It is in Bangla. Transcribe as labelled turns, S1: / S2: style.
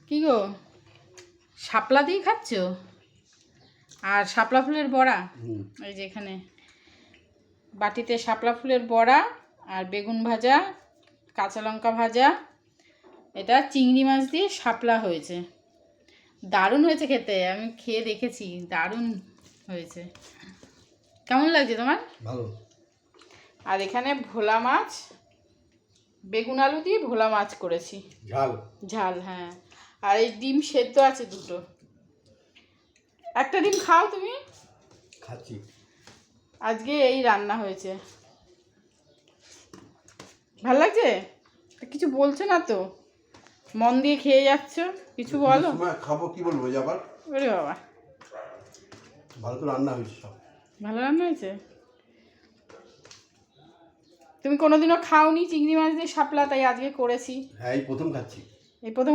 S1: কি গো, শাপলা দিয়ে খাচ্ছ? আর শাপলা ফুলের বড়া, এই যে এখানে বাটিতে শাপলা ফুলের বড়া আর বেগুন ভাজা, কাঁচা লঙ্কা ভাজা, এটা চিংড়ি মাছ দিয়ে শাপলা হয়েছে। দারুণ হয়েছে খেতে, আমি খেয়ে দেখেছি, দারুণ হয়েছে। কেমন লাগছে তোমার?
S2: ভালো।
S1: আর এখানে ভোলা মাছ, বেগুন আলু দিয়ে ভোলা মাছ করেছি,
S2: ঝাল
S1: ঝাল। হ্যাঁ, আর এই ডিম সেদ্ধ আছে দুটো। একটা ডিম খাও তুমি।
S2: খাচ্ছি।
S1: আজকে এই রান্না হয়েছে। ভাল লাগছে? কিছু বলছো না তো, মন দিয়ে খেয়ে যাচ্ছ, কিছু বলো।
S2: খাবো, কি বলবো আবার?
S1: ওরে বাবা,
S2: ভালো তো রান্না হয়েছে, সব
S1: ভালো রান্না হয়েছে। তুমি কোনোদিনও খাওনি চিংড়ি মাছ দিয়ে শাপলা, তাই আজকে করেছি।
S2: হ্যাঁ, এই প্রথম খাচ্ছি।
S1: এই প্রথম